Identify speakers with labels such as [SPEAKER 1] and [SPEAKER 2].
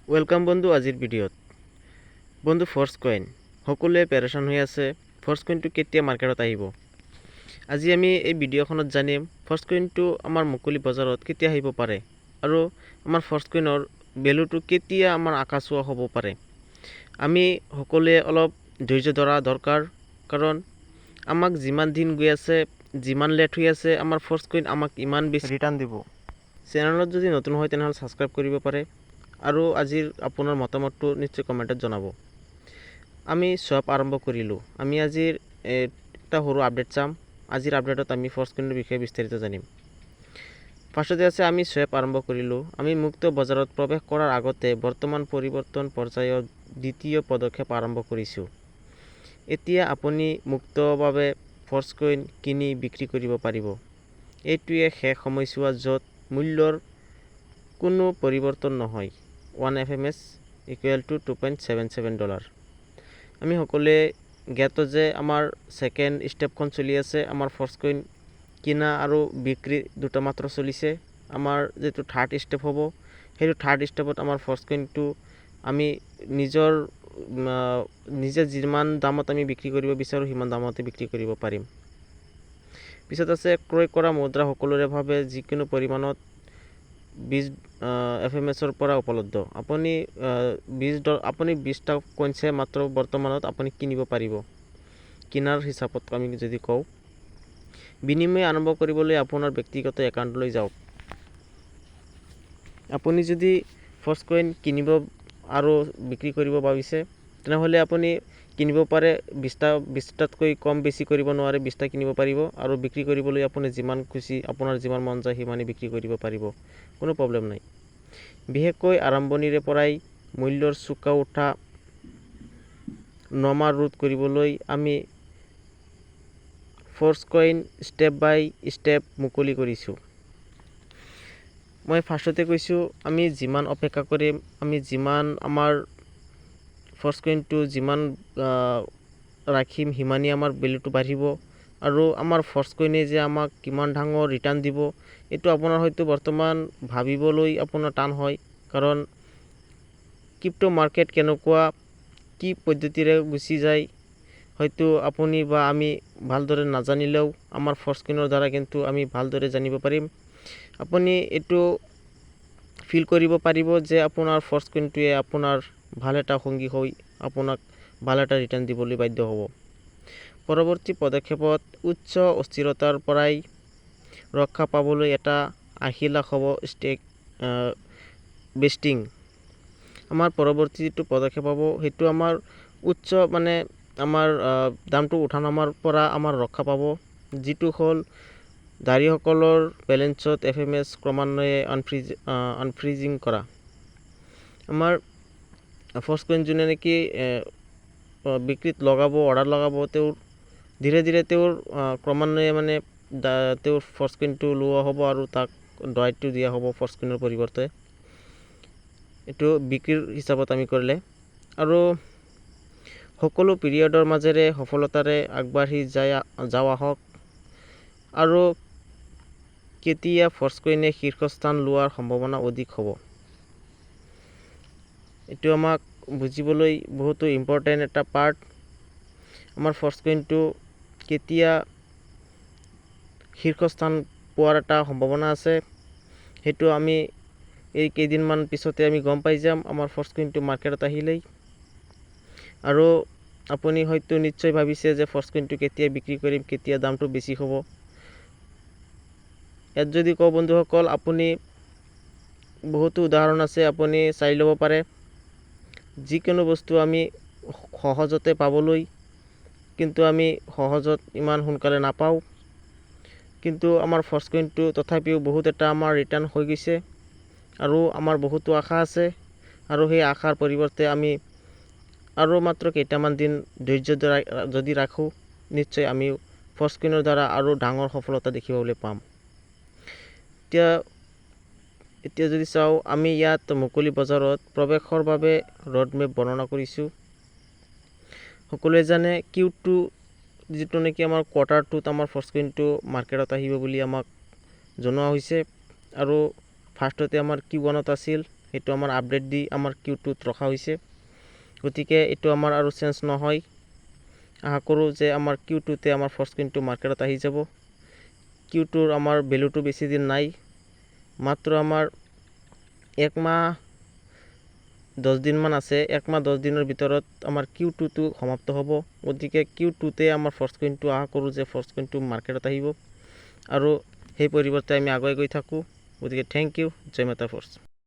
[SPEAKER 1] Welcome বন্ধু আজিৰ ভিডিঅ'ত। বন্ধু ফৰ্চ কইন সকলোৱে পেৰেচান হৈ আছে। ফৰ্চ কইনটো কেতিয়া মাৰ্কেটত আহিব? আজি আমি এই ভিডিঅ'খনত জানিম ফৰ্চ কইনটো আমাৰ মুকলি বজাৰত কেতিয়া আহিব পাৰে আৰু আমাৰ ফৰ্চ কইনৰ ভেলুটো কেতিয়া আমাৰ আকাশোৱা হ'ব পাৰে। আমি সকলোৱে অলপ ধৈৰ্য ধৰা দৰকাৰ, কাৰণ আমাক যিমান দিন গৈ আছে, যিমান লেট হৈ আছে, আমাৰ ফৰ্চ কইন আমাক ইমান বেছি ৰিটাৰ্ণ দিব। চেনেলত যদি নতুন হয় তেনেহ'লে ছাবস্ক্ৰাইব কৰিব পাৰে আৰু আজিৰ আপোনাৰ মতামতটো নিশ্চয় কমেণ্টত জনাব। আমি সব আৰম্ভ কৰিলোঁ। আমি আজিৰ এটা সৰু আপডেট চাম। আজিৰ আপডেটত আমি ফৰ্চ কইনৰ বিষয়ে বিস্তাৰিত জানিম। ফাৰ্ষ্টতে আছে আমি সোৱাপ আৰম্ভ কৰিলোঁ। আমি মুক্ত বজাৰত প্ৰৱেশ কৰাৰ আগতে বৰ্তমান পৰিৱৰ্তন পৰ্যায়ৰ দ্বিতীয় পদক্ষেপ আৰম্ভ কৰিছোঁ। এতিয়া আপুনি মুক্তভাৱে ফৰ্চ কইন কিনি বিক্ৰী কৰিব পাৰিব। এইটোৱে শেষ সময়ছোৱা য'ত মূল্যৰ কোনো পৰিৱৰ্তন নহয়। 1 FMS = $2.77। আমি সকলোৱে জ্ঞাত যে আমাৰ ছেকেণ্ড ষ্টেপখন চলি আছে। আমাৰ ফৰ্চ কইন কিনা আৰু বিক্ৰী দুটা মাত্ৰ চলিছে। আমাৰ যিটো থাৰ্ড ষ্টেপ হ'ব, সেইটো থাৰ্ড ষ্টেপত আমাৰ ফৰ্চ কইনটো আমি নিজে যিমান দামত আমি বিক্ৰী কৰিব বিচাৰোঁ সিমান দামতে বিক্ৰী কৰিব পাৰিম। পিছত আছে ক্ৰয় কৰা মুদ্ৰা সকলোৰে ভাৱে যিকোনো পৰিমাণত 20 FMSৰ পৰা উপলব্ধ। আপুনি 20টা কইনছে মাত্ৰ বৰ্তমানত আপুনি কিনিব পাৰিব। কিনাৰ হিচাপত আমি যদি কওঁ, বিনিময় আৰম্ভ কৰিবলৈ আপোনাৰ ব্যক্তিগত একাউণ্টলৈ যাওক। আপুনি যদি ফৰ্চ কইন কিনিব আৰু বিক্ৰী কৰিব ভাবিছে তেনেহ'লে আপুনি কিনিব পাৰে। 20টাতকৈ কম বেছি কৰিব নোৱাৰে। 20টা কিনিব পাৰিব আৰু বিক্ৰী কৰিবলৈ আপুনি যিমান খুচি আপোনাৰ যিমান মন যায় সিমানেই বিক্ৰী কৰিব পাৰিব, কোনো প্ৰব্লেম নাই। বিশেষকৈ আৰম্ভণিৰে পৰাই মূল্যৰ চোকা উঠা নমা ৰোধ কৰিবলৈ আমি ফৰ্চ কইন ষ্টেপ বাই ষ্টেপ মুকলি কৰিছোঁ। মই ফাৰ্ষ্টতে কৈছোঁ, আমি যিমান অপেক্ষা কৰিম, আমি যিমান আমাৰ ফৰ্চ কইনটো যিমান ৰাখিম সিমানেই আমাৰ ভেলুটো বাঢ়িব আৰু আমাৰ ফৰ্চ কইনে যে আমাক কিমান ডাঙৰ ৰিটাৰ্ণ দিব এইটো আপোনাৰ হয়তো বৰ্তমান ভাবিবলৈ আপোনাৰ টান হয়, কাৰণ ক্ৰিপ্টো মাৰ্কেট কেনেকুৱা কি পদ্ধতিৰে গুচি যায় হয়তো আপুনি বা আমি ভালদৰে নাজানিলেও আমাৰ ফৰ্চ কইনৰ দ্বাৰা কিন্তু আমি ভালদৰে জানিব পাৰিম। আপুনি এইটো ফিল কৰিব পাৰিব যে আপোনাৰ ফৰ্চ কইনটোৱে আপোনাৰ ভাল এটা সংগী হৈ আপোনাক ভাল এটা ৰিটাৰ্ণ দিবলৈ বাধ্য হ'ব। পৰৱৰ্তী পদক্ষেপত উচ্চ অস্থিৰতাৰ পৰাই ৰক্ষা পাবলৈ এটা 80 লাখ হ'ব ষ্টেক বেষ্টিং। আমাৰ পৰৱৰ্তী যিটো পদক্ষেপ হ'ব সেইটো আমাৰ উচ্চ আমাৰ দামটো উঠানামাৰ পৰা আমাৰ ৰক্ষা পাব, যিটো হ'ল ধাৰীসকলৰ বেলেঞ্চত FMS ক্ৰমান্বয়ে আনফ্ৰিজিং কৰা। আমাৰ ফৰ্চ কইন যোনে নেকি বিক্ৰীত লগাব, অৰ্ডাৰ লগাব, তেওঁৰ ধীৰে ধীৰে তেওঁৰ ক্ৰমান্বয়ে তেওঁৰ ফৰ্চ কইনটো লোৱা হ'ব আৰু তাক ড্ৰাইটো দিয়া হ'ব ফৰ্চ কইনৰ পৰিৱৰ্তে। এইটো বিক্ৰীৰ হিচাপত আমি কৰিলে আৰু সকলো পিৰিয়ডৰ মাজেৰে সফলতাৰে আগবাঢ়ি যাওঁ আহক। আৰু কেতিয়া ফৰ্চ কইনে শীৰ্ষস্থান লোৱাৰ সম্ভাৱনা অধিক হ'ব, এইটো আমাক বুজিবলৈ বহুতো ইম্পৰ্টেণ্ট এটা পাৰ্ট। আমাৰ ফৰ্চ কইনটো কেতিয়া শীৰ্ষস্থান পোৱাৰ এটা সম্ভাৱনা আছে সেইটো আমি এই কেইদিনমান পিছতে আমি গম পাই যাম আমাৰ ফৰ্চ কইনটো মাৰ্কেটত আহিলেই। আৰু আপুনি হয়তো নিশ্চয় ভাবিছে যে ফৰ্চ কইনটো কেতিয়া বিক্ৰী কৰিম, কেতিয়া দামটো বেছি হ'ব। ইয়াত যদি কওঁ বন্ধুসকল, আপুনি বহুতো উদাহৰণ আছে, আপুনি চাই ল'ব পাৰে। যিকোনো বস্তু আমি সহজতে পাবলৈ কিন্তু আমি সহজত ইমান সোনকালে নাপাওঁ, কিন্তু আমাৰ ফৰ্চ কইনটো তথাপিও বহুত এটা আমাৰ ৰিটাৰ্ণ হৈ গৈছে আৰু আমাৰ বহুতো আশা আছে। আৰু সেই আশাৰ পৰিৱৰ্তে আমি আৰু মাত্ৰ কেইটামান দিন ধৈৰ্য যদি ৰাখোঁ নিশ্চয় আমি ফৰ্চ কইনৰ দ্বাৰা আৰু ডাঙৰ সফলতা দেখিবলৈ পাম। এতিয়া যদি চাওঁ, আমি ইয়াত মুকলি বজাৰত প্ৰৱেশৰ বাবে ৰোডমেপ বৰ্ণনা কৰিছোঁ। সকলোৱে জানে Q2 যিটো নেকি আমাৰ কোৱাৰ্টাৰটোত আমাৰ ফৰ্চ কইনটো মাৰ্কেটত আহিব বুলি আমাক জনোৱা হৈছে আৰু ফাৰ্ষ্টতে আমাৰ Q1ত আছিল, সেইটো আমাৰ আপডেট দি আমাৰ Q2ত ৰখা হৈছে। গতিকে এইটো আমাৰ আৰু চেঞ্জ নহয়। আশা কৰোঁ যে আমাৰ Q2তে আমাৰ ফাৰ্ষ্ট কইনটো মাৰ্কেটত আহি যাব। Q2ৰ আমাৰ ভেলুটো বেছি দিন নাই, মাত্ৰ আমাৰ 1 মাহ 10 দিনমান আছে। 1 মাহ 10 দিনৰ ভিতৰত আমাৰ Q2টো সমাপ্ত হ'ব। গতিকে Q2তে আমাৰ ফাৰ্ষ্ট কইনটো আশা কৰোঁ যে ফাৰ্ষ্ট কইনটো মাৰ্কেটত আহিব আৰু সেই পৰিৱৰ্তে আমি আগুৱাই গৈ থাকোঁ। গতিকে থেংক ইউ, জয় মাতা ফ'ৰ্চ।